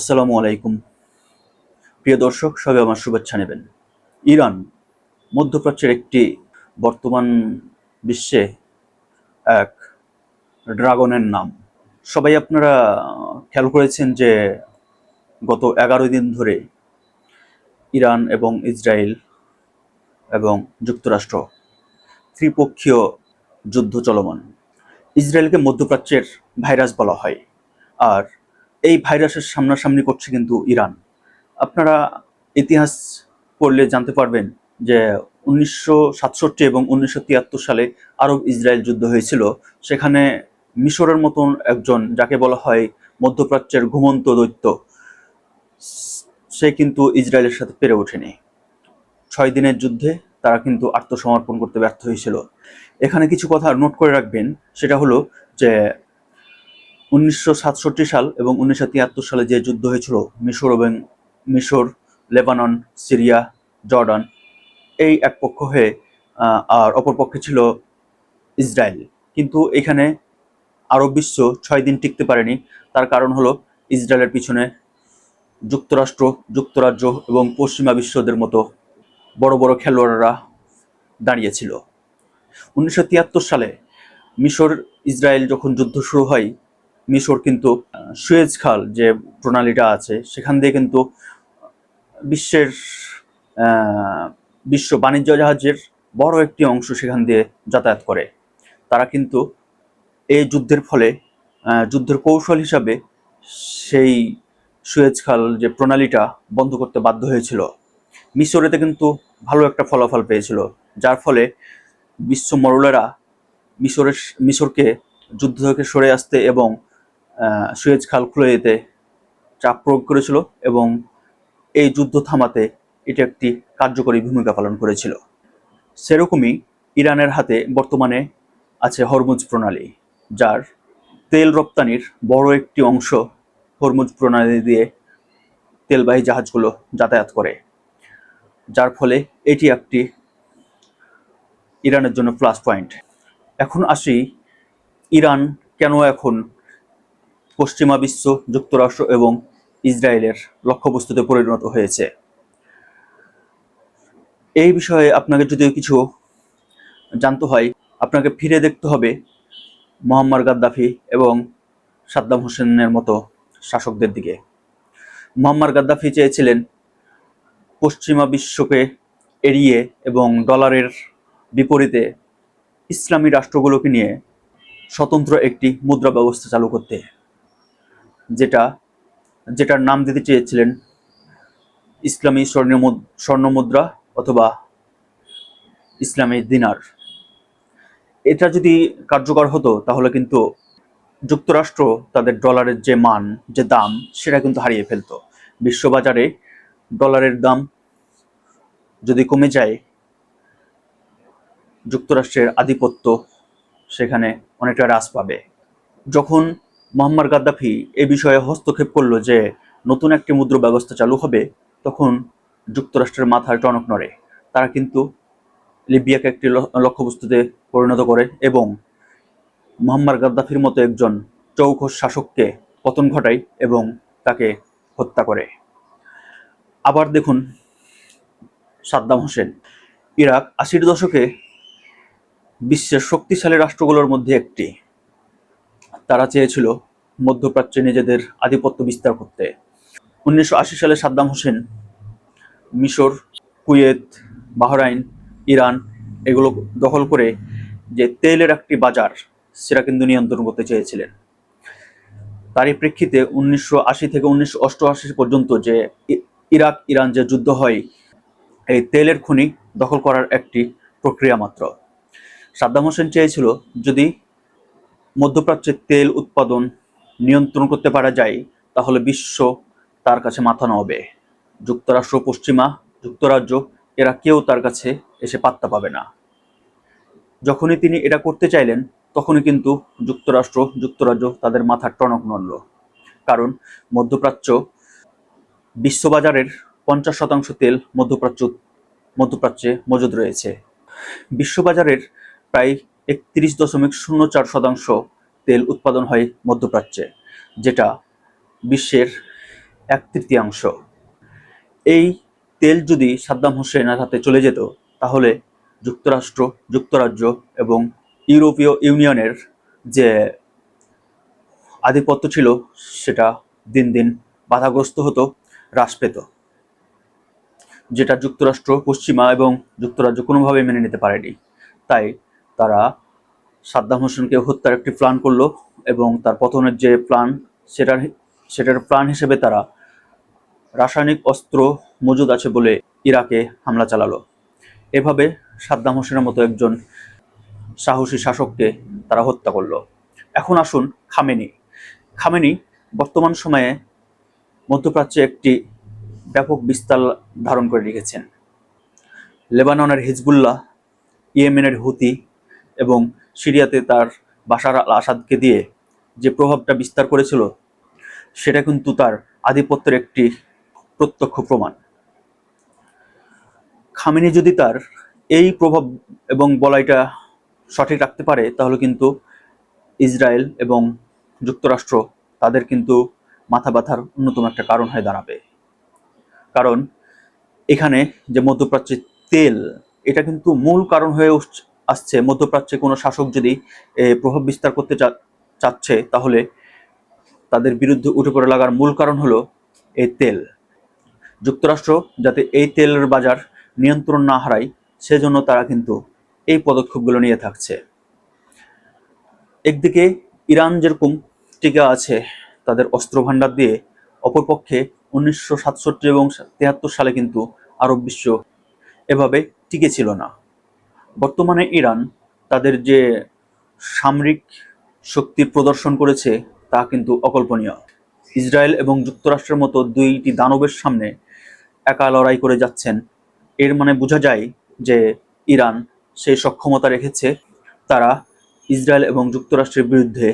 আসসালামু আলাইকুম। প্রিয় দর্শক, সবাই আমার শুভেচ্ছা নেবেন। ইরান মধ্যপ্রাচ্যের একটি বর্তমান বিশ্বে এক ড্রাগনের নাম। সবাই আপনারা খেয়াল করেছেন যে গত 11 দিন ধরে ইরান এবং ইসরায়েল এবং যুক্তরাষ্ট্র ত্রিপক্ষীয় যুদ্ধ চলমান। ইসরায়েলকে মধ্যপ্রাচ্যের ভাইরাস বলা হয়, আর এই ভাইরাসের সামনাসামনি করছে কিন্তু ইরান। আপনারা ইতিহাস পড়লে জানতে পারবেন যে 1967 এবং 1973 সালে আরব ইসরায়েল যুদ্ধ হয়েছিল। সেখানে মিশরের মতন একজন, যাকে বলা হয় মধ্যপ্রাচ্যের ঘুমন্ত দৈত্য, সে কিন্তু ইসরায়েলের সাথে পেরে ওঠেনি। 6 দিনের যুদ্ধে তারা কিন্তু আত্মসমর্পণ করতে ব্যর্থ হয়েছিল। এখানে কিছু কথা নোট করে রাখবেন, সেটা হলো যে 1967 সাল এবং 1973 সালে যে যুদ্ধ হয়েছিল মিশর, লেবানন, সিরিয়া, জর্ডান, এই এক পক্ষ হয়ে আর অপর পক্ষে ছিল ইসরায়েল। কিন্তু এখানে আরব বিশ্ব 6 দিন টিকতে পারেনি। তার কারণ হলো ইসরায়েলের পিছনে যুক্তরাষ্ট্র, যুক্তরাজ্য এবং পশ্চিমা বিশ্বদের মতো বড় বড় খেলোয়াড়রা দাঁড়িয়েছিল। 1973 সালে মিশর ইসরায়েল যখন যুদ্ধ শুরু হয়, মিশর কিন্তু সুয়েজ খাল যে প্রণালীটা আছে সেখান দিয়ে কিন্তু বিশ্বের বিশ্ব বাণিজ্য জাহাজের বড় একটি অংশ সেখান দিয়ে যাতায়াত করে। তারা কিন্তু এই যুদ্ধের ফলে যুদ্ধের কৌশল হিসাবে সেই সুয়েজ খাল যে প্রণালীটা বন্ধ করতে বাধ্য হয়েছিল। মিশরেতে কিন্তু ভালো একটা ফলাফল পেয়েছিল, যার ফলে বিশ্ব মরলেরা মিশরকে যুদ্ধ থেকে সরে আসতে এবং সুয়েজ খাল খুলে দিতে চাপ প্রয়োগ করেছিল, এবং এই যুদ্ধ থামাতে এটা একটি কার্যকরী ভূমিকা পালন করেছিল। সেরকমই ইরানের হাতে বর্তমানে আছে হরমুজ প্রণালী, যার তেল রপ্তানির বড় একটি অংশ হরমুজ প্রণালী দিয়ে তেলবাহী জাহাজগুলো যাতায়াত করে, যার ফলে এটি একটি ইরানের জন্য প্লাস পয়েন্ট। এখন আসি, ইরান কেন এখন পশ্চিমা বিশ্ব, যুক্তরাষ্ট্র এবং ইসরায়েলের লক্ষ্যবস্তুতে পরিণত হয়েছে। এই বিষয়ে আপনাকে যদি কিছু জানতে হয়, আপনাকে ফিরে দেখতে হবে মুয়াম্মার গাদ্দাফি এবং সাদ্দাম হোসেনের মতো শাসকদের দিকে। মুয়াম্মার গাদ্দাফি চেয়েছিলেন পশ্চিমা বিশ্বকে এড়িয়ে এবং ডলারের বিপরীতে ইসলামী রাষ্ট্রগুলোকে নিয়ে স্বতন্ত্র একটি মুদ্রা ব্যবস্থা চালু করতে, যেটার নাম দিতে চেয়েছিলেন ইসলামী স্বর্ণ মুদ্রা অথবা ইসলামী দিনার। এটা যদি কার্যকর হতো তাহলে কিন্তু যুক্তরাষ্ট্র তাদের ডলারের যে মান, যে দাম, সেটা কিন্তু হারিয়ে ফেলতো। বিশ্ববাজারে ডলারের দাম যদি কমে যায়, যুক্তরাষ্ট্রের আধিপত্য সেখানে অনেকটা হ্রাস পাবে। যখন মুয়াম্মার গাদ্দাফি এ বিষয়ে হস্তক্ষেপ করলো যে নতুন একটি মুদ্রা ব্যবস্থা চালু হবে, তখন যুক্তরাষ্ট্রের মাথায় টনক নড়ে। তারা কিন্তু লিবিয়াকে একটি লক্ষ্যবস্তুতে পরিণত করে এবং মুয়াম্মার গাদ্দাফির মতো একজন চৌখস শাসককে পতন ঘটায় এবং তাকে হত্যা করে। আবার দেখুন সাদ্দাম হোসেন। ইরাক 80-এর দশকে বিশ্বের শক্তিশালী রাষ্ট্রগুলোর মধ্যে একটি। তারা চেয়েছিল মধ্যপ্রাচ্যে নিজেদের আধিপত্য বিস্তার করতে। 1980 সালে সাদ্দাম হোসেন মিশর, কুয়েত, বাহরাইন, ইরান এগুলো দখল করে যে তেলের একটি বাজার, সেটা কিন্তু নিয়ন্ত্রণ করতে চেয়েছিলেন। তারই প্রেক্ষিতে 1980 থেকে 1988 পর্যন্ত যে ইরাক ইরান যে যুদ্ধ হয়, এই তেলের খনি দখল করার একটি প্রক্রিয়া মাত্র। সাদ্দাম হোসেন চেয়েছিল যদি মধ্যপ্রাচ্যে তেল উৎপাদন নিয়ন্ত্রণ করতে পারা যায়, তাহলে বিশ্ব তার কাছে মাথা নোয়াবে। যুক্তরাষ্ট্র, পশ্চিমা যুক্তরাজ্য, এরা কেউ তার কাছে এসে পাত্তা পাবে না। যখনই তিনি এটা করতে চাইলেন, তখনই কিন্তু যুক্তরাষ্ট্র, যুক্তরাজ্য তাদের মাথার টনক নড়ল। কারণ মধ্যপ্রাচ্য বিশ্ববাজারের 50% তেল মধ্যপ্রাচ্যে মজুদ রয়েছে। বিশ্ববাজারের প্রায় 31.04% তেল উৎপাদন হয় মধ্যপ্রাচ্যে, যেটা বিশ্বের 1/3। এই তেল যদি সাদ্দাম হোসেনের হাতে চলে যেত, তাহলে যুক্তরাষ্ট্র, যুক্তরাজ্য এবং ইউরোপীয় ইউনিয়নের যে আধিপত্য ছিল সেটা দিন দিন বাধাগ্রস্ত হতো, হ্রাস পেত, যেটা যুক্তরাষ্ট্র, পশ্চিমা এবং যুক্তরাজ্য কোনোভাবেই মেনে নিতে পারেনি। তাই তারা সাদ্দাম হোসেনকে হত্যার একটি প্ল্যান করলো এবং তার পতনের যে প্ল্যান, সেটার প্ল্যান হিসেবে তারা রাসায়নিক অস্ত্র মজুদ আছে বলে ইরাকে হামলা চালালো। এভাবে সাদ্দাম হোসেনের মতো একজন সাহসী শাসককে তারা হত্যা করলো। এখন আসুন খামেনি বর্তমান সময়ে মধ্যপ্রাচ্যে একটি ব্যাপক বিস্তার ধারণ করে রেখেছেন। লেবাননের হিজবুল্লাহ, ইয়েমেনের হুতি এবং সিরিয়াতে তার বাশার আল আসাদকে দিয়ে যে প্রভাবটা বিস্তার করেছিল, সেটা কিন্তু তার আধিপত্যের একটি প্রত্যক্ষ প্রমাণ। খামেনি যদি তার এই প্রভাব এবং বলয়টা সঠিক রাখতে পারে, তাহলে কিন্তু ইসরায়েল এবং যুক্তরাষ্ট্র তাদের কিন্তু মাথা ব্যথার অন্যতম একটা কারণ হয়ে দাঁড়াবে। কারণ এখানে যে মধ্যপ্রাচ্যের তেল, এটা কিন্তু মূল কারণ হয়ে আসছে। মধ্যপ্রাচ্যে কোনো শাসক যদি প্রভাব বিস্তার করতে চাচ্ছে, তাহলে তাদের বিরুদ্ধে উঠে পড়ে লাগার মূল কারণ হলো এই তেল। যুক্তরাষ্ট্র যাতে এই তেলের বাজার নিয়ন্ত্রণ না হারায়, সেজন্য তারা কিন্তু এই পদক্ষেপগুলো নিয়ে থাকছে। একদিকে ইরান যেরকম টিকে আছে তাদের অস্ত্র ভান্ডার দিয়ে, অপরপক্ষে 1967 এবং 73 সালে কিন্তু আরব বিশ্ব এভাবে টিকে ছিল না। বর্তমানে ইরান তাদের যে সামরিক শক্তির প্রদর্শন করেছে, তা কিন্তু অকল্পনীয়। ইসরায়েল এবং যুক্তরাষ্ট্রের মতো দুইটি দানবের সামনে একা লড়াই করে যাচ্ছেন। এর মানে বোঝা যায় যে ইরান সেই সক্ষমতা রেখেছে, তারা ইসরায়েল এবং যুক্তরাষ্ট্রের বিরুদ্ধে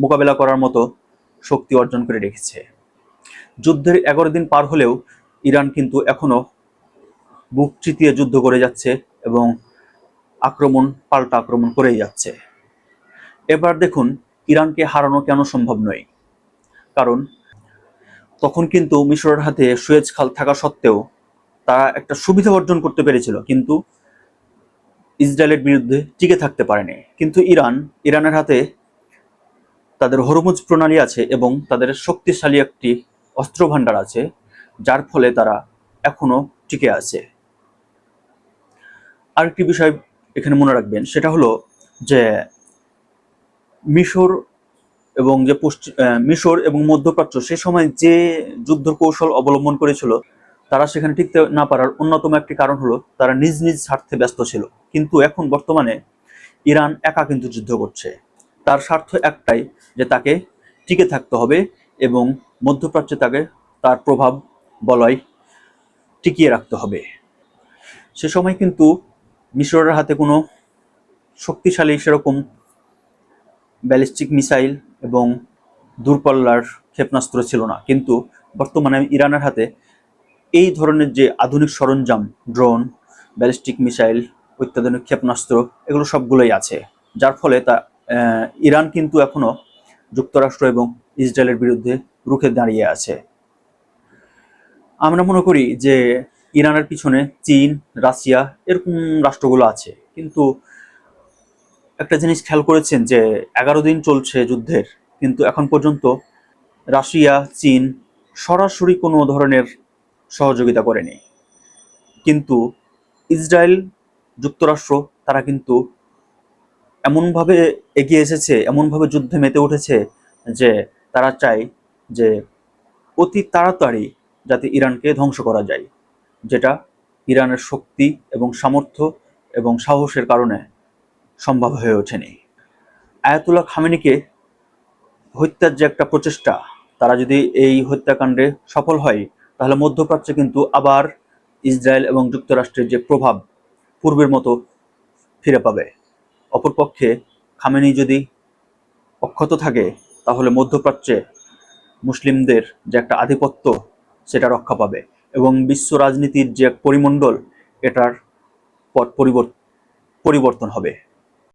মোকাবেলা করার মতো শক্তি অর্জন করে রেখেছে। যুদ্ধের 11 দিন পার হলেও ইরান কিন্তু এখনো বুক চিতিয়ে যুদ্ধ করে যাচ্ছে এবং পাল্টা আক্রমণ করেই যাচ্ছে। এবার দেখুন ইরানকে হারানো কেন সম্ভব নয়। কারণ তখন কিন্তু মিশরের হাতে সুয়েজ খাল থাকা সত্ত্বেও তারা একটা সুবিধা অর্জন করতে পেরেছিল, কিন্তু ইসরায়েলের বিরুদ্ধে টিকে থাকতে পারেনি। কিন্তু ইরানের হাতে তাদের হরমুজ প্রণালী আছে এবং তাদের শক্তিশালী একটি অস্ত্র ভান্ডার আছে, যার ফলে তারা এখনো টিকে আছে। আরেকটি বিষয় এখানে মনে রাখবেন, সেটা হলো যে মিশর এবং মধ্যপ্রাচ্য সে সময় যে যুদ্ধ কৌশল অবলম্বন করেছিল, তারা সেখানে টিকতে না পারার অন্যতম একটি কারণ হলো তারা নিজ নিজ স্বার্থে ব্যস্ত ছিল। কিন্তু এখন বর্তমানে ইরান একা কিন্তু যুদ্ধ করছে। তার স্বার্থ একটাই, যে তাকে টিকে থাকতে হবে এবং মধ্যপ্রাচ্যে তার প্রভাব বলয় টিকিয়ে রাখতে হবে। সে সময় কিন্তু মিশরের হাতে কোনো শক্তিশালী সেরকম ব্যালিস্টিক মিসাইল এবং দূরপাল্লার ক্ষেপণাস্ত্র ছিল না, কিন্তু বর্তমানে ইরানের হাতে এই ধরনের যে আধুনিক সরঞ্জাম, ড্রোন, ব্যালিস্টিক মিসাইল, অত্যাধুনিক ক্ষেপণাস্ত্র, এগুলো সবগুলোই আছে, যার ফলে ইরান কিন্তু এখনো যুক্তরাষ্ট্র এবং ইসরায়েলের বিরুদ্ধে রুখে দাঁড়িয়ে আছে। আমরা মনে করি যে ইরানের পিছনে চীন, রাশিয়া এরকম রাষ্ট্রগুলো আছে, কিন্তু একটা জিনিস খেয়াল করেছেন যে 11 দিন চলছে যুদ্ধের, কিন্তু এখন পর্যন্ত রাশিয়া, চীন সরাসরি কোনো ধরনের সহযোগিতা করেনি। কিন্তু ইসরায়েল, যুক্তরাষ্ট্র তারা কিন্তু এমনভাবে এগিয়ে এসেছে, এমনভাবে যুদ্ধে মেতে উঠেছে যে তারা চায় যে অতি তাড়াতাড়ি যাতে ইরানকে ধ্বংস করা যায়, যেটা ইরানের শক্তি এবং সামর্থ্য এবং সাহসের কারণে সম্ভব হয়ে ওঠেনি। আয়াতুল্লাহ খামেনিকে হত্যার যে একটা প্রচেষ্টা, তারা যদি এই হত্যাকাণ্ডে সফল হয়, তাহলে মধ্যপ্রাচ্যে কিন্তু আবার ইসরায়েল এবং যুক্তরাষ্ট্রের যে প্রভাব পূর্বের মতো ফিরে পাবে। অপরপক্ষে খামেনি যদি অক্ষত থাকে, তাহলে মধ্যপ্রাচ্যে মুসলিমদের যে একটা আধিপত্য, সেটা রক্ষা পাবে এবং বিশ্ব রাজনীতির যে পরিমণ্ডল, এটার পট পরিবর্তন হবে।